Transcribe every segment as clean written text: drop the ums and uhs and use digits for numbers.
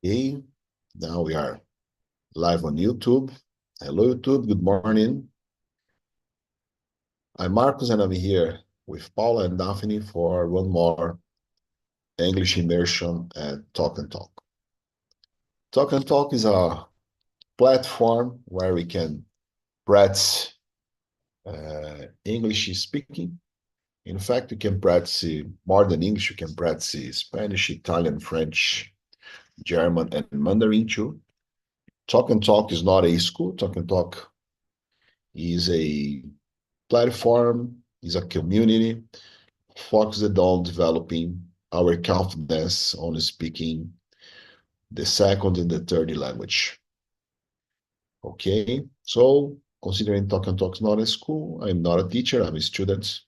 Okay, now we are live on YouTube. Hello, YouTube. Good morning. I'm Marcos, and I'm here with Paula and Daphne for one more English immersion at Talk and Talk. Talk and Talk is a platform where we can practice English speaking. In fact, you can practice more than English. You can practice Spanish, Italian, French, German, and Mandarin too. Talk and Talk is not a school. Talk and Talk is a platform, is a community focused on developing our confidence on speaking the second and the third language. Okay, so considering Talk and Talk is not a school, I'm not a teacher, I'm a student.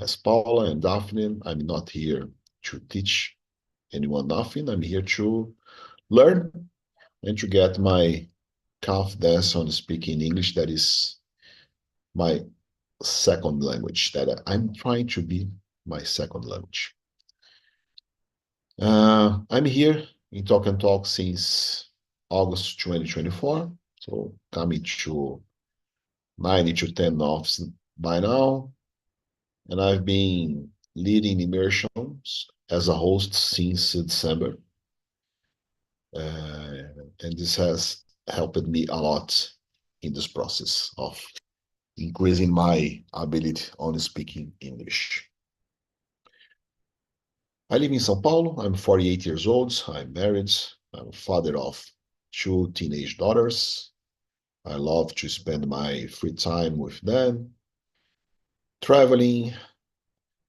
As Paula and Daphne, I'm not here to teach anyone nothing. I'm here to learn and to get my confidence on speaking English. That is my second language, that I'm trying to be my second language. I'm here in Talk and Talk since August 2024, so coming to 9 to 10 months by now. And I've been leading immersions as a host since December. And this has helped me a lot in this process of increasing my ability on speaking English. I live in São Paulo. I'm 48 years old. I'm married. I'm a father of 2 teenage daughters. I love to spend my free time with them, traveling,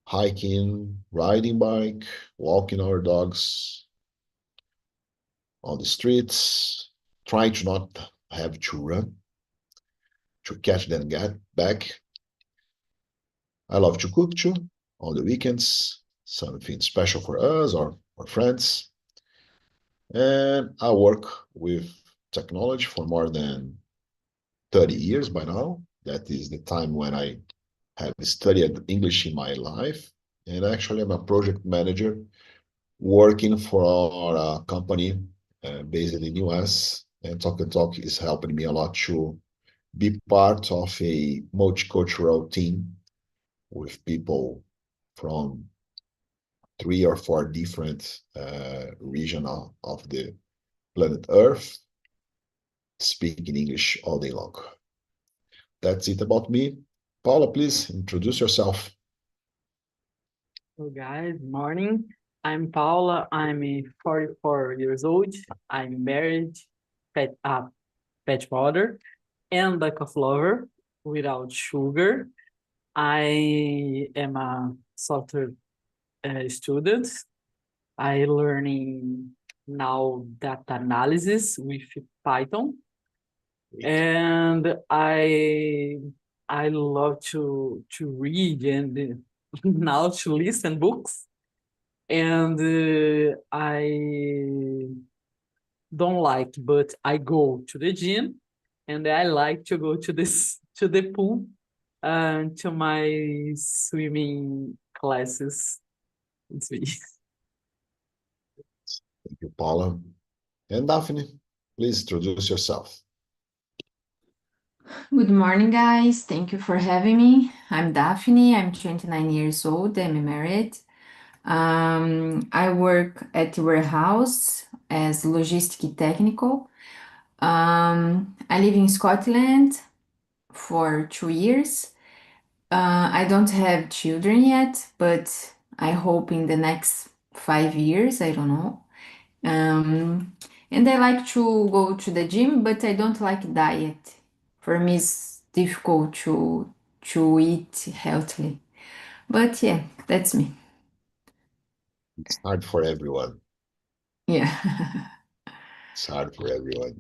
hiking, riding bike, walking our dogs on the streets, trying to not have to run, to catch them get back. I love to cook too on the weekends, something special for us or friends. And I work with technology for more than 30 years by now. That is the time when I have studied English in my life. And actually, I'm a project manager working for a company based in the US. And Talk and Talk is helping me a lot to be part of a multicultural team with people from 3 or 4 different regions of the planet Earth, speaking English all day long. That's it about me. Paula, please introduce yourself. Hello guys, morning. I'm Paula. I'm 44 years old. I'm married, pet mother, and a coffee lover without sugar. I am a software student. I learning now data analysis with Python, and I love to read and now to listen books. And I don't like, but I go to the gym, and I like to go to the pool, to my swimming classes. It's me. Thank you, Paula. And Daphne, please introduce yourself. Good morning, guys. Thank you for having me. I'm Daphne. I'm 29 years old. I'm married. I work at the warehouse as logistic technical. I live in Scotland for 2 years. I don't have children yet, but I hope in the next 5 years, I don't know. And I like to go to the gym, but I don't like diet. For me, it's difficult to eat healthily. But yeah, that's me. It's hard for everyone. Yeah. It's hard for everyone.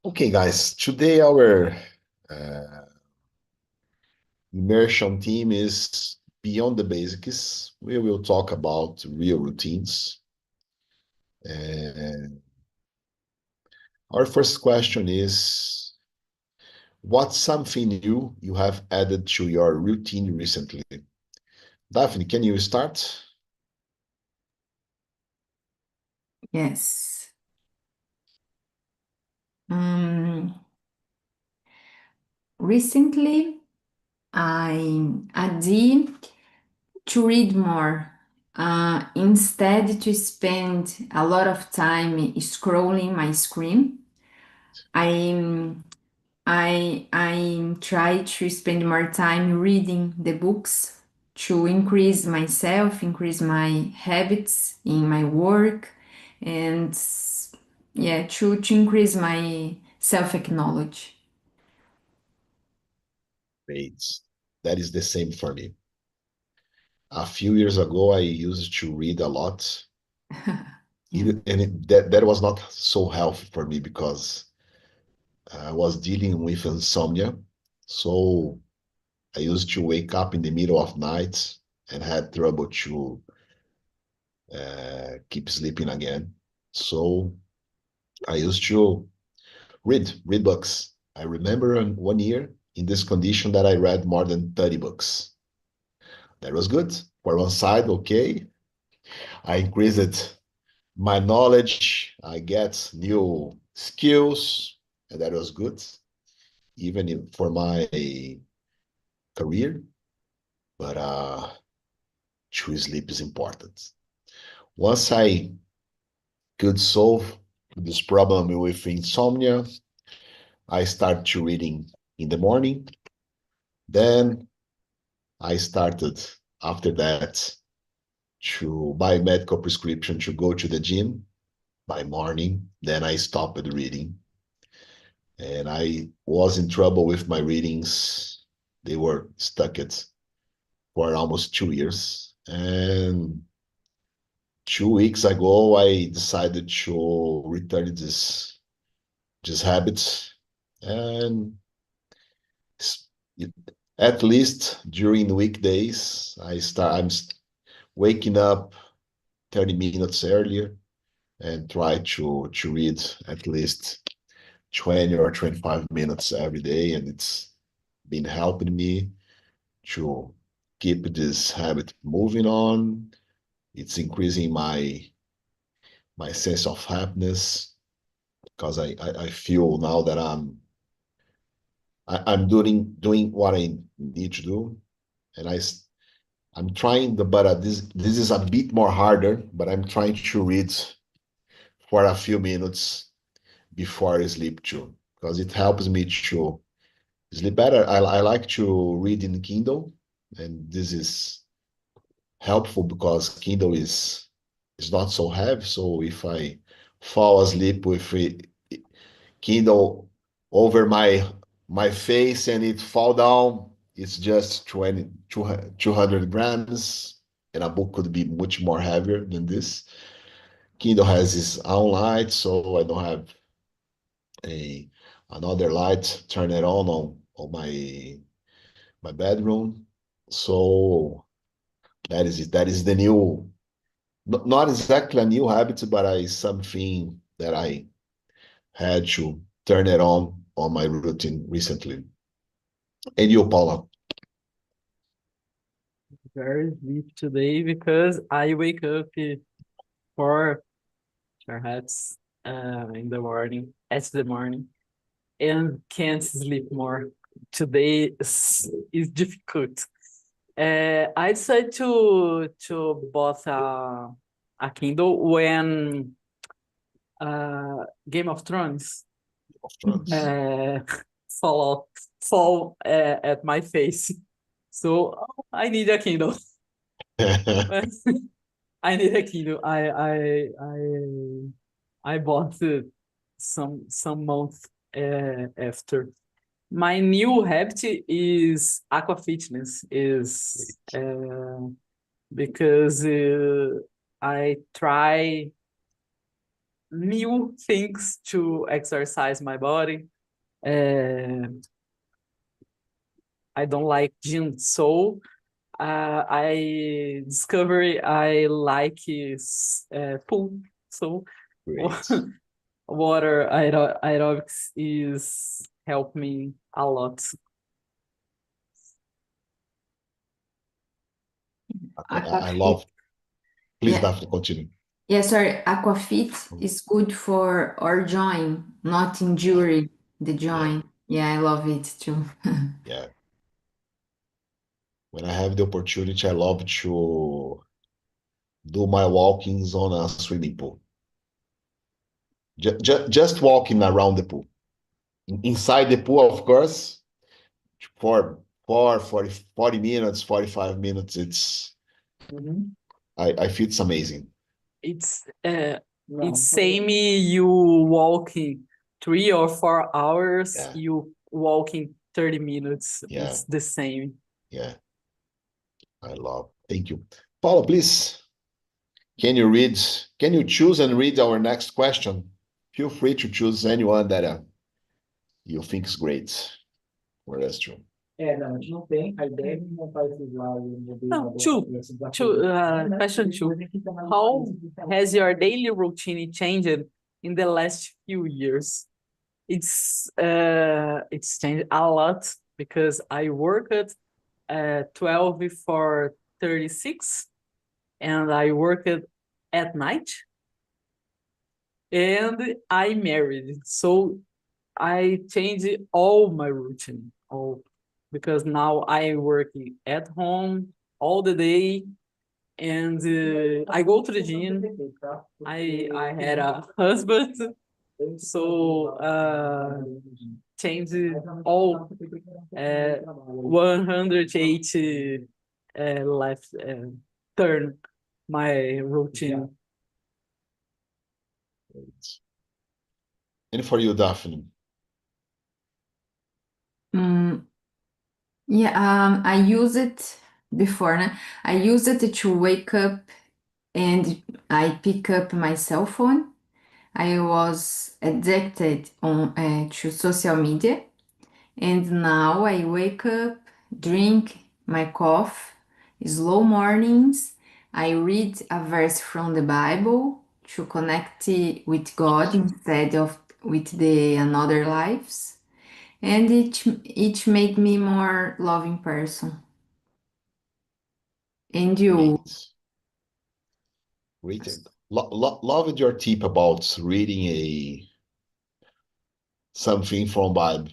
Okay, guys, today our immersion theme is Beyond the Basics. We will talk about real routines. And our first question is, what's something new you have added to your routine recently? Daphne, can you start? Yes. Recently, I did to read more. Instead to spend a lot of time scrolling my screen, I I try to spend more time reading the books to increase myself, increase my habits in my work, and yeah, to increase my self-acknowledge. Great. That is the same for me. A few years ago, I used to read a lot, Yeah. that was not so healthy for me because I was dealing with insomnia. So I used to wake up in the middle of night and had trouble to keep sleeping again. So I used to read books. I remember in 1 year in this condition that I read more than 30 books. That was good. For one side, okay. I increased my knowledge. I get new skills, and that was good, even for my career. But true sleep is important. Once I could solve this problem with insomnia, I start to reading in the morning. Then I started after that to buy medical prescription to go to the gym by morning. Then I stopped reading. And I was in trouble with my readings. They were stuck at for almost 2 years. And 2 weeks ago, I decided to return this habit. And at least during the weekdays, I'm waking up 30 minutes earlier and try to read at least 20 or 25 minutes every day. And it's been helping me to keep this habit moving on. It's increasing my sense of happiness because I feel now that I'm doing what I need to do, and I'm trying but this is a bit more harder, but I'm trying to read for a few minutes before I sleep too, because it helps me to sleep better. I like to read in Kindle, and this is helpful because Kindle is not so heavy. So if I fall asleep with Kindle over my face and it fall down, it's just 200 grams, and a book could be much more heavier than this. Kindle has its own light, so I don't have another light turn it on my bedroom. So that is it. That is the new, not exactly a new habit, but something that I had to turn it on my routine recently. And you, Paula? Very deep today because I wake up at 4 perhaps in the morning, at the morning, and can't sleep more. Today is difficult. I decided to bought a Kindle when Game of Thrones Of Thrones. fall fall at my face. So I need a Kindle. I need a Kindle. I bought it some month after. My new habit is aqua fitness. Is because I try new things to exercise my body. I don't like gym, so I discovered I like is pool. So Great. water aerobics is help me a lot. I love. Please, Yeah. Daphne, continue. Yeah, sorry, aquafit is good for or join, not injury the join. Yeah, I love it too. Yeah. When I have the opportunity, I love to do my walkings on a swimming pool. Just walking around the pool. Inside the pool, of course, for 40 minutes, 45 minutes, I feel it's amazing. It's same you walking 3 or 4 hours, Yeah. you walking 30 minutes. Yeah. It's the same. Yeah. I love. Thank you. Paulo, please, can you choose and read our next question? Feel free to choose anyone that you think is great for us to. Não, a gente não tem. A ideia é montar esse slide. No, question two. How has your daily routine changed in the last few years? It's changed a lot because I worked 12 for 36 and I worked at night and I married. So I changed all my routine. Because now I work at home all the day and I go to the gym. I had a husband, so changed all 180 left turn my routine. And for you, Daphne? Yeah, I use it before, né? I use it to wake up and I pick up my cell phone. I was addicted to social media, and now I wake up, drink my coffee, slow mornings. I read a verse from the Bible to connect with God instead of with the another lives, and it made me more loving person. And you? Great. Loved your tip about reading something from Bible.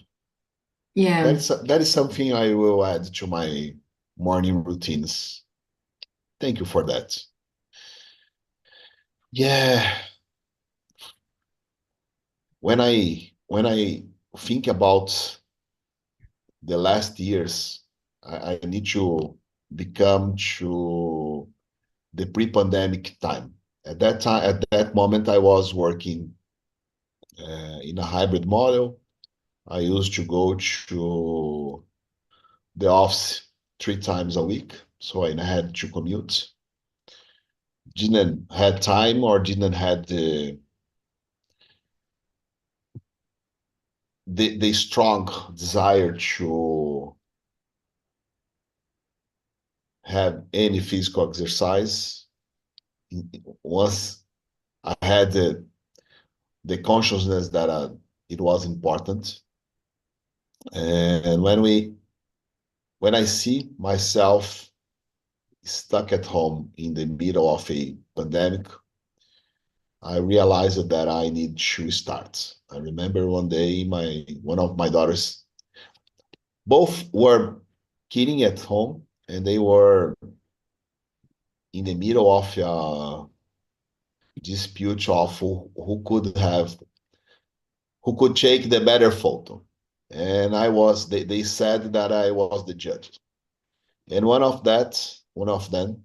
Yeah. That is something I will add to my morning routines. Thank you for that. Yeah. When I think about the last years, I need to become to the pre-pandemic time. At that moment, I was working in a hybrid model. I used to go to the office 3 times a week, so I had to commute. Didn't have time or didn't have the strong desire to have any physical exercise. Once I had the consciousness that it was important, and when I see myself stuck at home in the middle of a pandemic, I realized that I need to start. I remember one day one of my daughters, both were kidding at home, and they were in the middle of a dispute of who could take the better photo. And they said that I was the judge. And one of them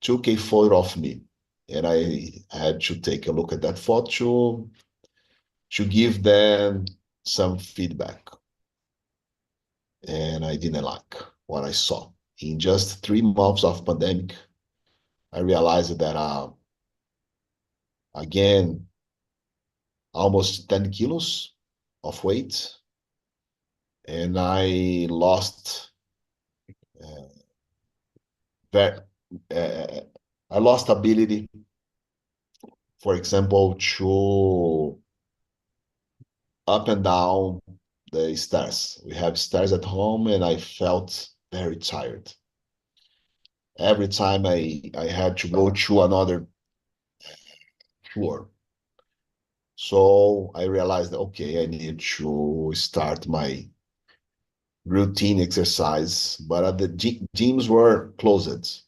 took a photo of me. And I had to take a look at that photo to give them some feedback. And I didn't like what I saw. In just 3 months of pandemic, I realized that, again, almost 10 kilos of weight. And I lost I lost ability, for example, to up and down the stairs. We have stairs at home, and I felt very tired. Every time I had to go to another sure. So I realized, okay, I need to start my routine exercise, but the gyms were closed.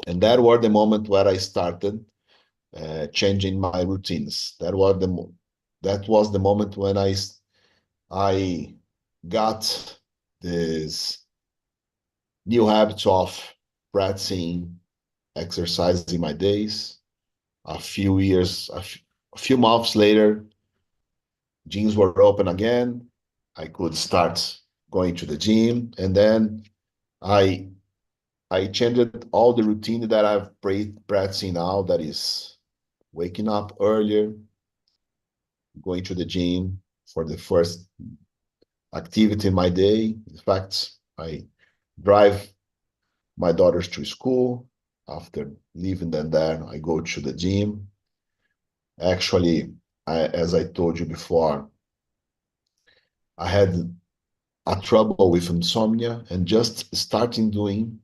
And that was the moment where I started changing my routines. That was the moment when I got this new habit of practicing exercise in my days. A few months later, gyms were open again. I could start going to the gym, and then I I changed all the routine that I've practicing now. That is waking up earlier, going to the gym for the first activity in my day. In fact, I drive my daughters to school. After leaving them there, I go to the gym. Actually, as I told you before, I had a trouble with insomnia, and just starting doing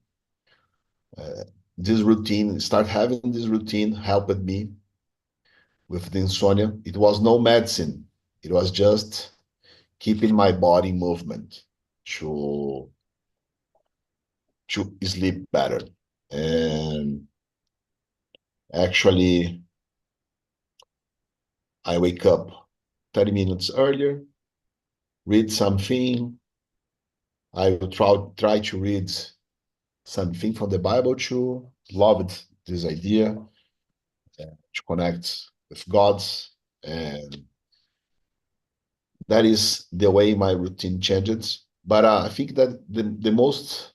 this routine, start having this routine helped me with the insomnia. It was no medicine. It was just keeping my body in movement to sleep better. And actually, I wake up 30 minutes earlier, read something. I will try to read something from the Bible too. Loved this idea to connect with God, and that is the way my routine changed. But I think that the most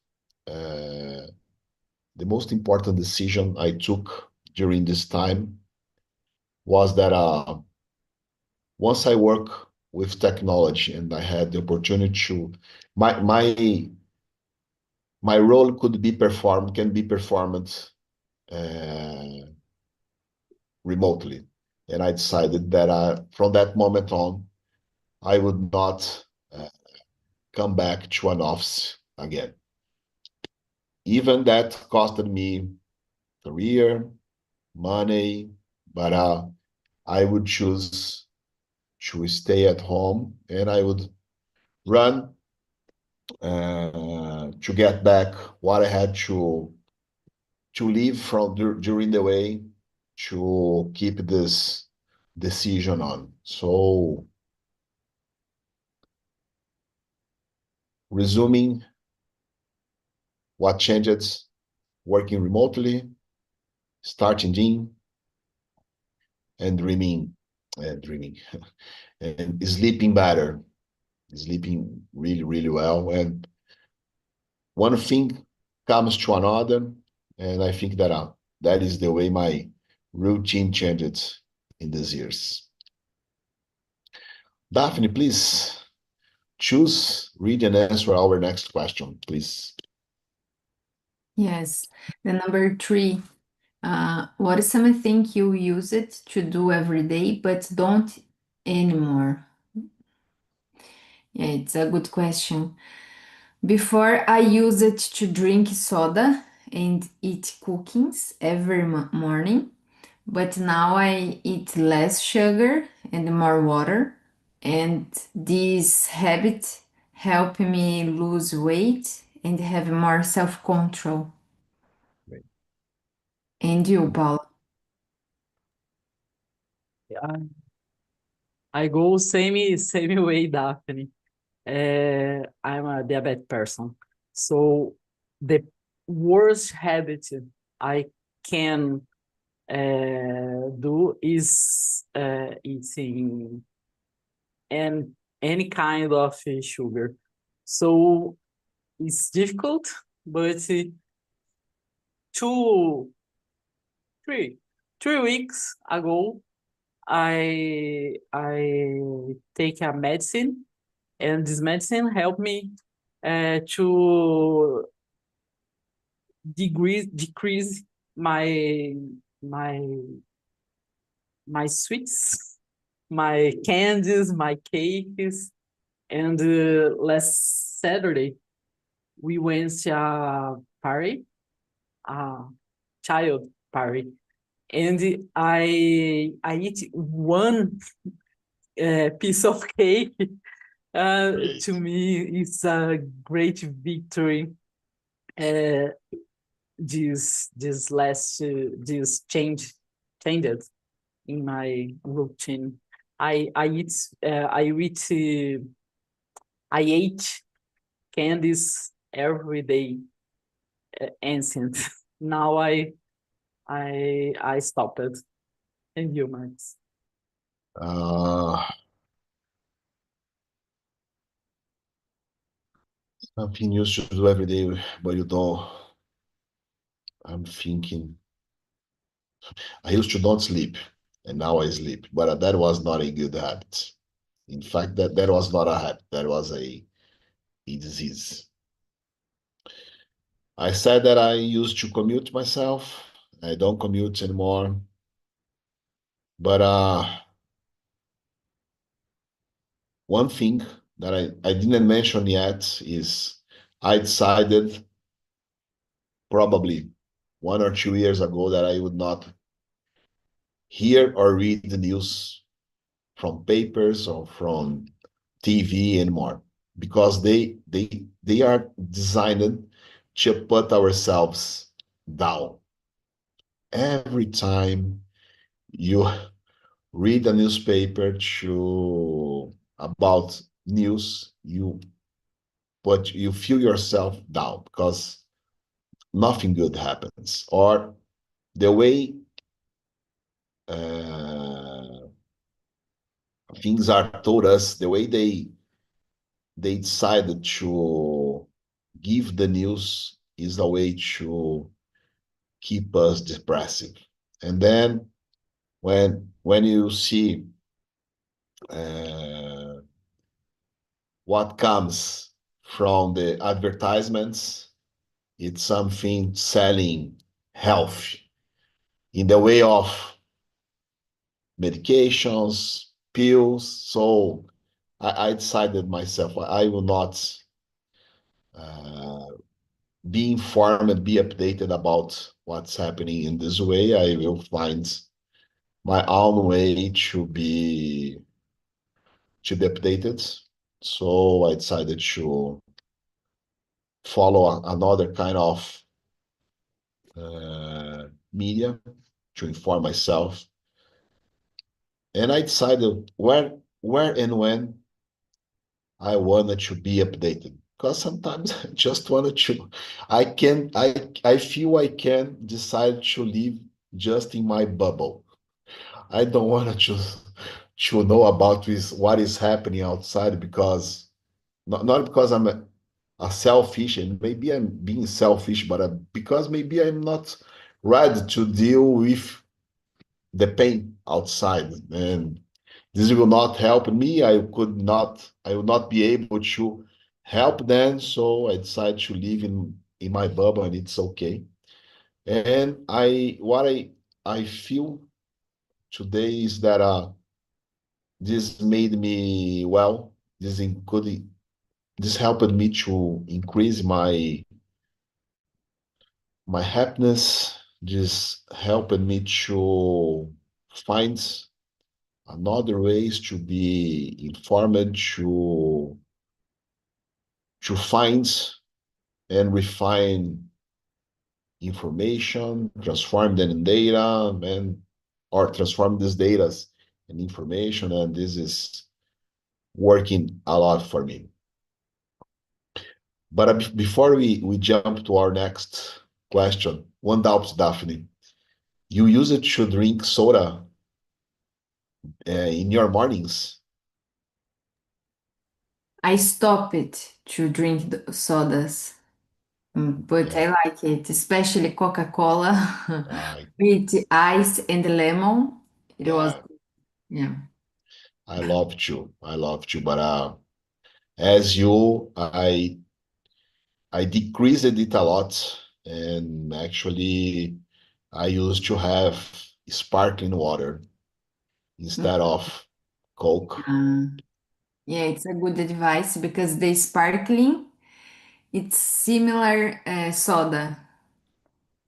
important decision I took during this time was that once I work with technology and I had the opportunity to my role can be performed uh, remotely, and I decided that from that moment on I would not come back to an office again. Even that costed me career, money, but I would choose to stay at home, and I would run to get back what I had to leave from during the way to keep this decision on. So resuming what changed, working remotely, starting gym, and dreaming, and sleeping better, sleeping really, really well. And one thing comes to another, and I think that that is the way my routine changed in these years. Daphne, please choose, read, and answer our next question, please. Yes. The number 3. What is something you use it to do every day but don't anymore? Yeah, it's a good question. Before, I used it to drink soda and eat cookies every morning, but now I eat less sugar and more water, and this habit help me lose weight and have more self-control. Great. And you, Paul? I go same way, Daphne. I'm a diabetic person, so the worst habit I can do is eating and any kind of sugar. So it's difficult, but two, three, 3 weeks ago, I take a medicine, and this medicine helped me to decrease my my my sweets, my candies, my cakes. And last Saturday, we went to a party, a child party, and I eat one piece of cake. Great. To me, it's a great victory. Uh, this changed in my routine. I eat I ate candies every day, ancient. Now I stopped it. And you, Max? Uh, Something you should do every day, but you don't. I'm thinking. I used to don't sleep, and now I sleep. But that was not a good habit. In fact, that was not a habit. That was a disease. I said that I used to commute myself. I don't commute anymore. But one thing that I didn't mention yet is I decided probably 1 or 2 years ago that I would not hear or read the news from papers or from TV anymore because they are designed to put ourselves down. Every time you read a newspaper about news, you feel yourself down because nothing good happens. Or the way uh, things are told us, the way they decided to give the news is a way to keep us depressive. And then when you see uh, what comes from the advertisements, it's something selling health in the way of medications, pills. So I decided myself I will not uh, be informed and be updated about what's happening in this way. I will find my own way to be updated. So I decided to follow another kind of media to inform myself. And I decided where and when I wanted to be updated. Because sometimes I just wanted to, I feel I can decide to live just in my bubble. I don't want to know about what is happening outside because not because I'm a selfish and maybe I'm being selfish, but because maybe I'm not ready to deal with the pain outside, and this will not help me. I will not be able to help them. So I decide to live in my bubble, and it's okay. And I feel today is that this made me well. This helped me to increase my happiness. This helped me to find another ways to be informed, to find and refine information, transform them in data, or transform these data in information. And this is working a lot for me. But before we jump to our next question, one doubt, Daphne. You use it to drink soda in your mornings? I stop it to drink sodas, but Yeah, I like it, especially Coca-Cola I, with ice and lemon. It was, yeah, yeah. I love to. I love to. But as you, I decreased it a lot, and actually, I used to have sparkling water instead of Coke. Mm. Yeah, it's a good advice because the sparkling, it's similar soda.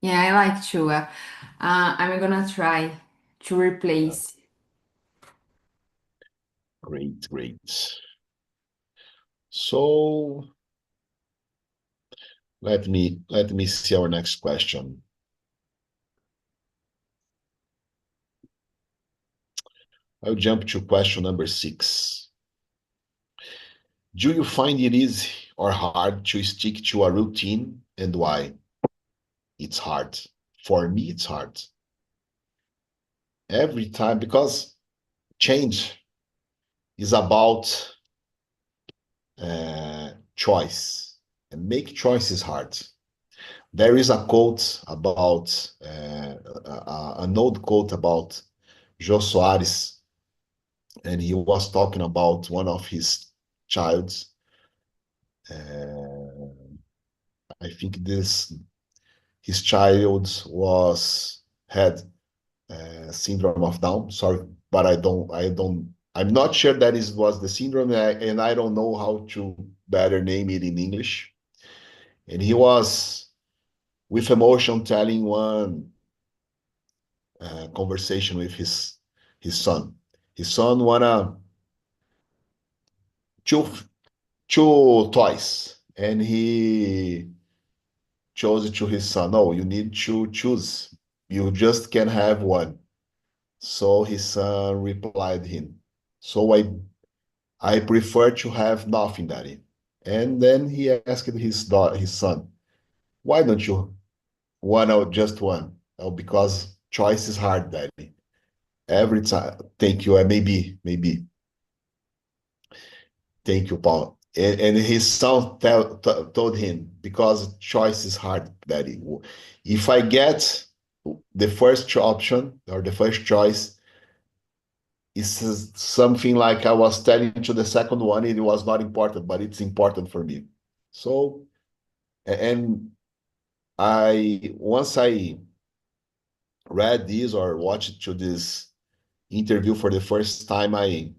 Yeah, I like to. I'm gonna try to replace. Great, great. So let me see our next question. I'll jump to question number 6. Do you find it easy or hard to stick to a routine, and why? It's hard. For me, it's hard. Every time, because change is about choice, and make choices hard. There is a quote about, an old quote about Jô Soares, and he was talking about one of his childs. I think his child had syndrome of Down. Sorry, but I'm not sure that was the syndrome, and I don't know how to better name it in English. And he was, with emotion, telling one conversation with his son. His son wanna two toys, and he chose it to his son. No, you need to choose. You just can't have one. So his son replied him, so I prefer to have nothing, Daddy. And then he asked his son, why don't you one or just one? Oh, because choice is hard, Daddy. Every time. Thank you. Maybe. Thank you, Paul. And his son told him, because choice is hard, Daddy. If I get the first option or the first choice, it's something like I was telling to the second one, it was not important, but it's important for me. So, and once I read this or watched to this interview for the first time, I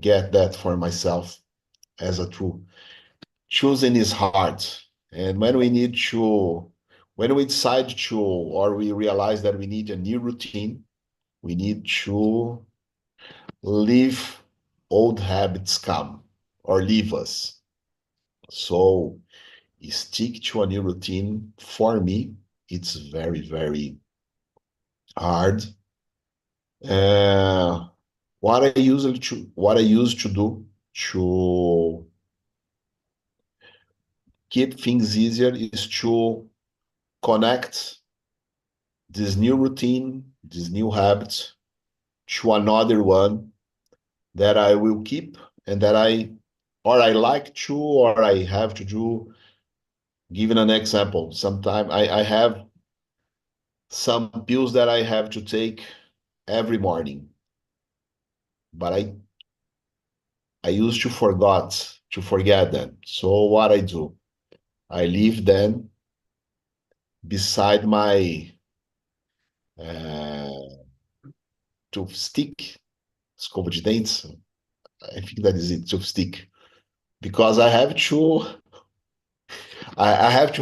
get that for myself as a true. Choosing is hard. And when we decide to, or we realize that we need a new routine, we need to leave old habits come or leave us. So stick to a new routine. For me, it's very, very hard. What I used to do to keep things easier is to connect this new routine, this new habit, to another one that I will keep and that I like to, or I have to do. Giving an example, sometimes I have some pills that I have to take every morning, but I used to forget them. So what I do, I leave them beside my toothstick, escova de dentes. I think that is it, toothstick, because I have to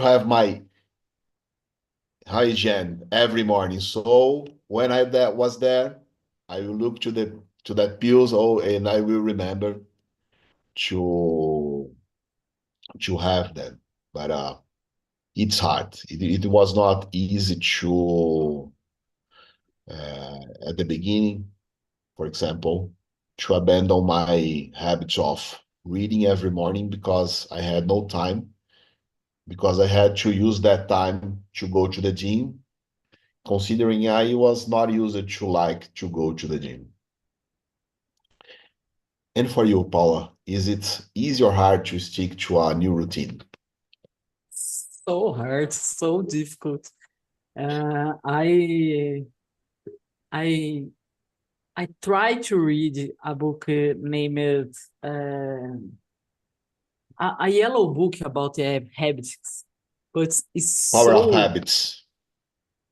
have my hygiene every morning. So when that was there, I will look to that pills. Oh, and I will remember to have them. But it's hard. It was not easy to at the beginning, for example, to abandon my habits of reading every morning, because I had no time, because I had to use that time to go to the gym, considering I was not used to like to go to the gym. And for you, Paula, is it easy or hard to stick to a new routine? So hard, so difficult. I tried to read a book named a yellow book about habits, but it's Power of so Habits.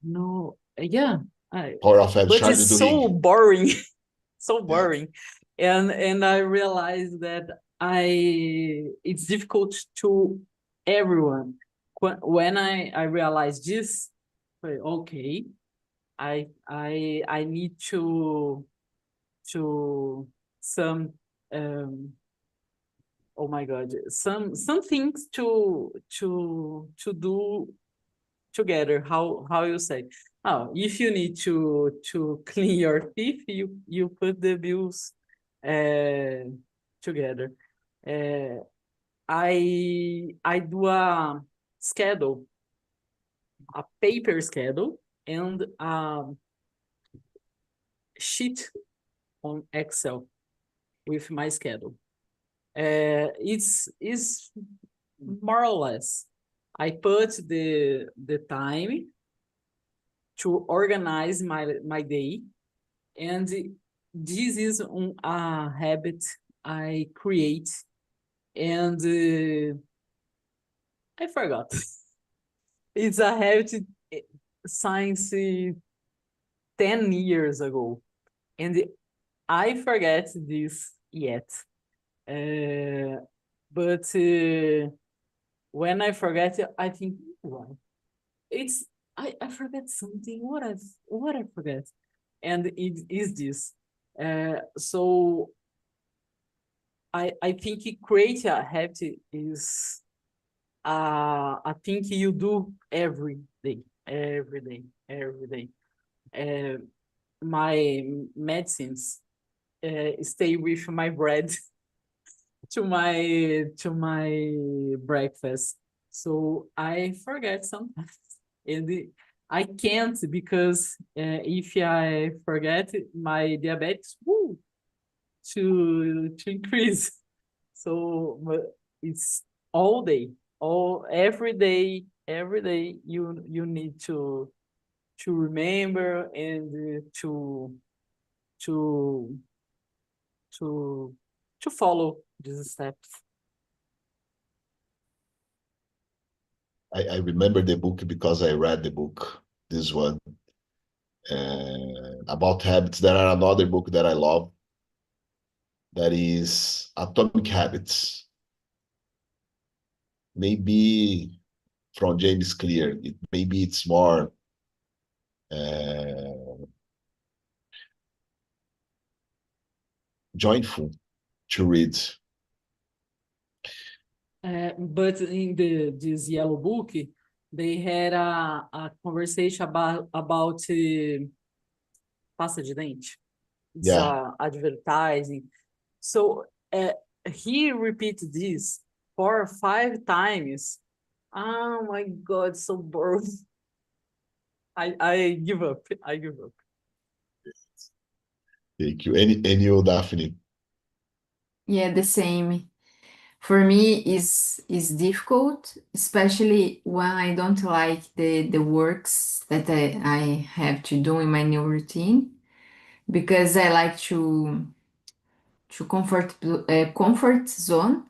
no, yeah, Power of Habits, but Charlie it's so Duhigg. boring, so Yeah. boring, and I realized that it's difficult to everyone. When I realized this, Okay. I need to some oh my God, some things to do together. How you say? Oh, if you need to clean your teeth, you put the bills together. Uh, I do a schedule, a paper schedule, and sheet on Excel with my schedule. It's more or less. I put the time to organize my day, and this is a habit I create, and I forgot. It's a habit since 10 years ago, and I forget this yet. But when I forget it, I think, why? It's I forget something. What I forget, and it is this. So I think it create a habit is a thing you do every day, every day, every day. My medicines stay with my bread to my breakfast. So I forget sometimes, and I can't because if I forget, my diabetes to increase. So it's all day, all every day you need to remember and to to to follow these steps. I remember the book because I read the book, this one, about habits. There are another book that I love that is Atomic Habits. Maybe from James Clear. Maybe it's more joyful to read. But in this yellow book, they had a conversation about pasta de dente. It's Yeah, advertising. So he repeats this 4 or 5 times. Oh my God, so boring. I give up. I give up. thank you. And you, Daphne? Yeah, the same. For me is difficult, especially when I don't like the works that I have to do in my new routine, because I like to comfort zone,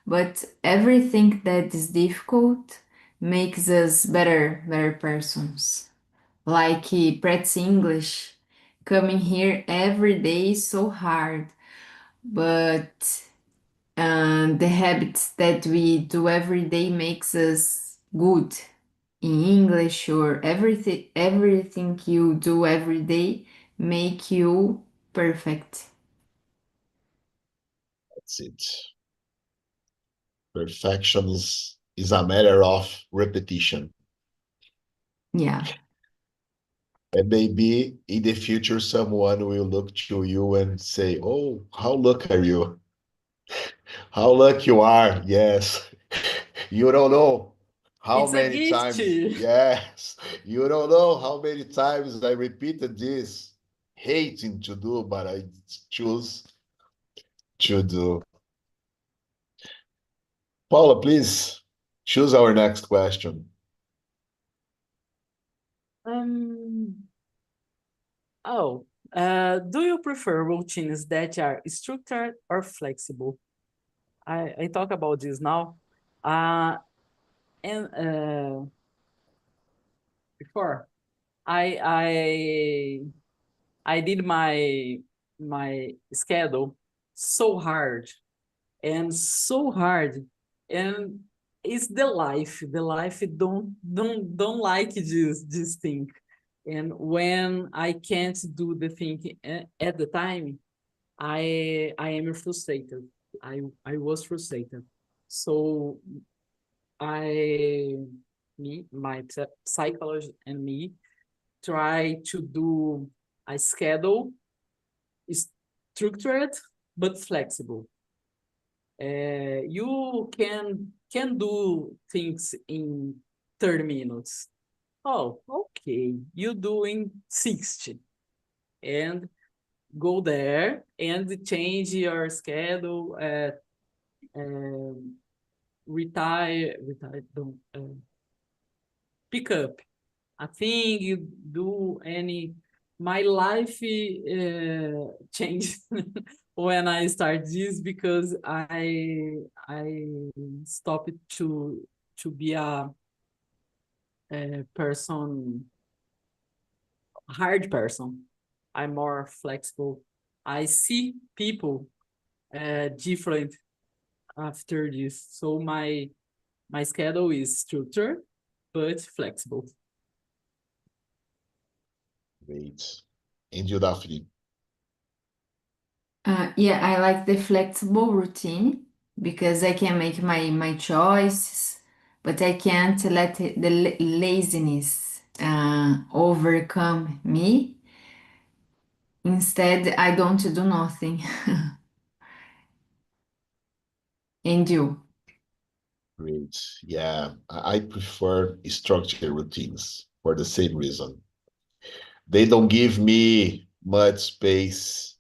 but everything that is difficult makes us better persons. Like practice English, coming here every day is so hard, but the habits that we do every day makes us good in English, or everything you do every day make you perfect. That's it. Perfection is a matter of repetition. Yeah. And maybe in the future, someone will look to you and say, "Oh, how lucky are you? How lucky you are." Yes. You don't know how It's a many gift. times, yes, you don't know how many times I repeated this, hating to do, but I choose to do. Paula, please choose our next question. Um, oh, do you prefer routines that are structured or flexible? I talk about this now. And before I I did my schedule so hard and so hard, and it's the life. The life don't like this thing. And when I can't do the thing at the time, I am frustrated. I was frustrated. So my psychologist and me try to do a schedule structured but flexible. You can do things in 30 minutes. Oh, okay. You do in 60 and go there and change your schedule. Don't pick up a thing you do any. My life changed when I start this because I stopped to be a person, hard person. I'm more flexible. I see people different after this. So my schedule is structured but flexible. Great. And you, Daphne? Yeah, I like the flexible routine because I can make my choices, but I can't let the laziness overcome me. Instead, I don't do nothing. And you? Great. Yeah, I prefer structured routines for the same reason. They don't give me much space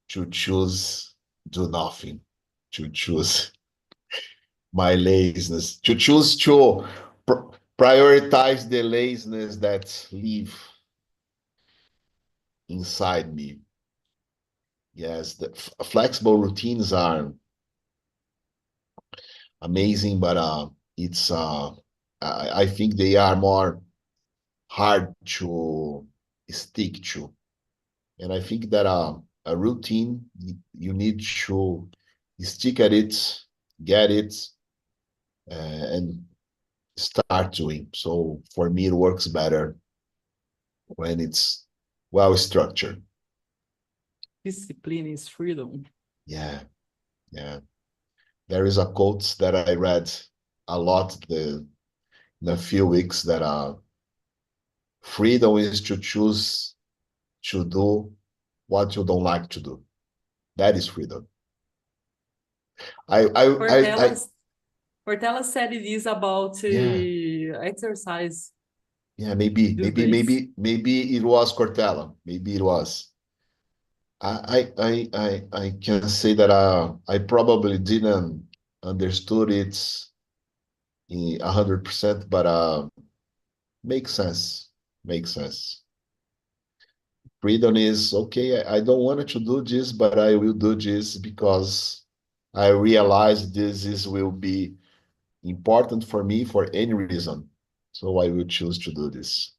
to choose do nothing, to choose my laziness, to choose to prioritize the laziness that live inside me. Yes, the flexible routines are amazing, but I think they are more hard to stick to. And I think that a routine, you need to stick at it, get it, and start doing. So for me, it works better when it's well structured. Discipline is freedom. Yeah, yeah. There is a quote that I read a lot in a few weeks that freedom is to choose to do what you don't like to do. That is freedom. Portela said it is about Yeah, exercise. yeah. These days. Maybe it was Cortella. Maybe it was. I can say that I probably didn't understood it 100%, but makes sense. Makes sense. Freedom is okay. I don't want to do this, but I will do this because I realize will be important for me for any reason. So I will choose to do this.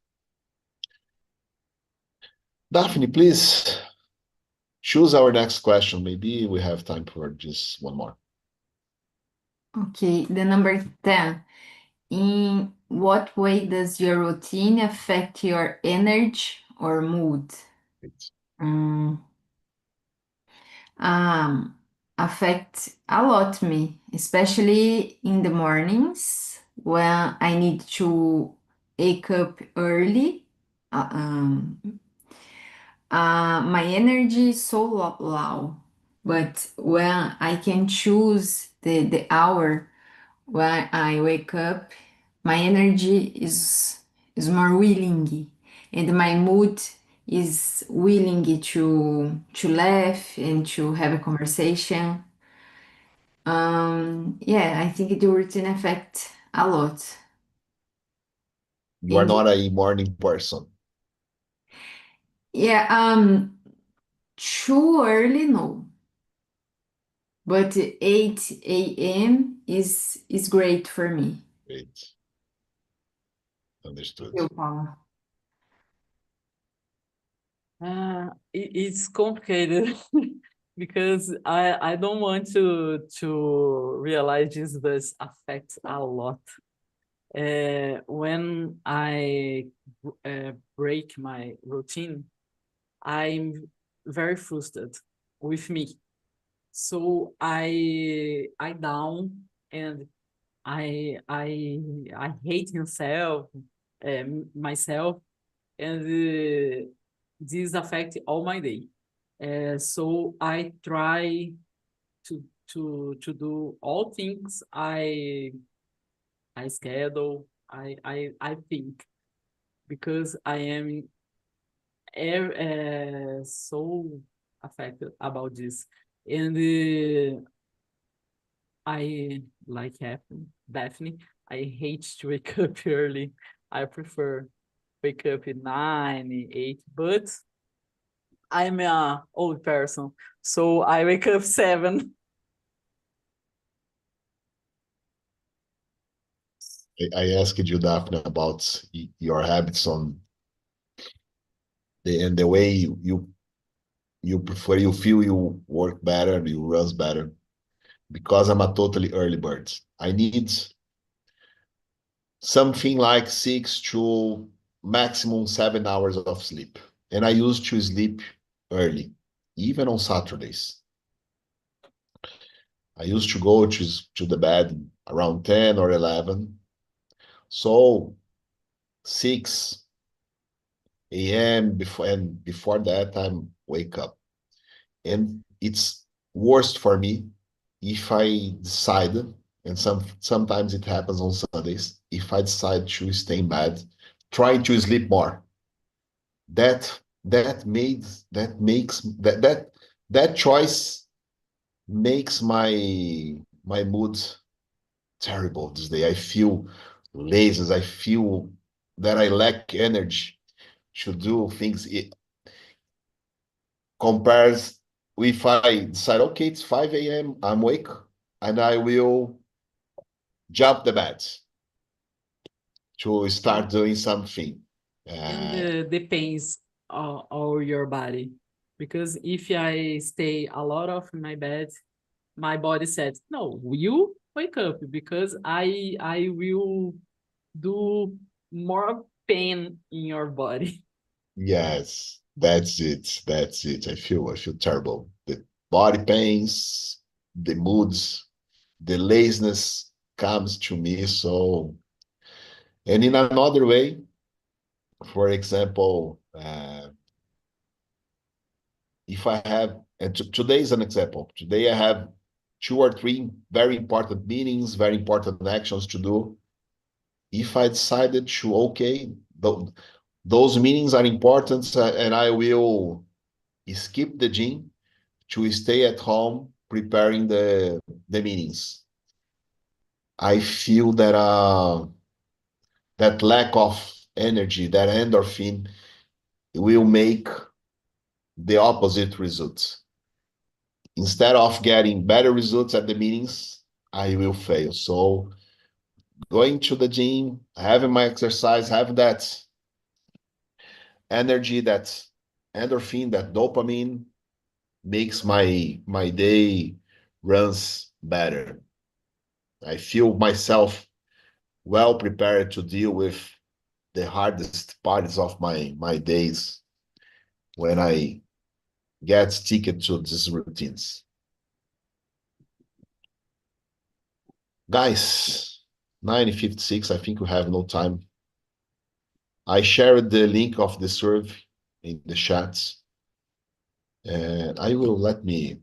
Daphne, please choose our next question. Maybe we have time for just one more. Okay, the number 10. In what way does your routine affect your energy or mood? Mm, um, affect a lot me, especially in the mornings when I need to wake up early. Uh, um, my energy is so low, but when I can choose the hour when I wake up, my energy is more willing, and my mood is willing to laugh and to have a conversation. Yeah, I think the routine affect a lot. You are And not a morning person. yeah, too early, no. But 8 a.m. is great for me. Great. Understood. Eu, Paula. It's complicated because I don't want to realize this, but affects a lot. When I break my routine, I'm very frustrated with me. So I down and I hate myself, and this affect all my day. So I try to do all things I schedule, I think, because I am so affected about this. And I like Daphne. I hate to wake up early. I prefer wake up at 9, 8, but I'm a old person, so I wake up 7. I asked you, Daphne, about your habits and the way you prefer, you feel you work better, you run better. Because I'm a totally early bird. I need something like 6 to maximum 7 hours of sleep. And I used to sleep early, even on Saturdays. I used to go to the bed around 10 or 11. So 6 a.m. before that time wake up. And it's worst for me if I decide, and sometimes it happens on Sundays, if I decide to stay in bed, trying to sleep more. That choice makes my mood terrible this day. I feel lazy. I feel that I lack energy to do things. It compares if I decide, okay, it's 5 a.m., I'm awake, and I will jump the bed to start doing something. And depends on your body, because if I stay a lot of my bed, my body says, no, you wake up, because I will do more pain in your body. Yes, that's it. That's it. I feel terrible. The body pains, the moods, the laziness comes to me. So, and in another way, for example, if I have, and today is an example. Today I have 2 or 3 very important meetings, very important actions to do. If I decided to, okay, those meetings are important, and I will skip the gym to stay at home preparing the meetings. I feel that lack of energy, that endorphin, will make the opposite results. Instead of getting better results at the meetings, I will fail. So going to the gym, having my exercise, have that energy, that endorphin, that dopamine makes my day runs better. I feel myself well prepared to deal with the hardest parts of my days when I get stick to these routines. Guys, 9:56, I think we have no time. I shared the link of the survey in the chats. And I will let me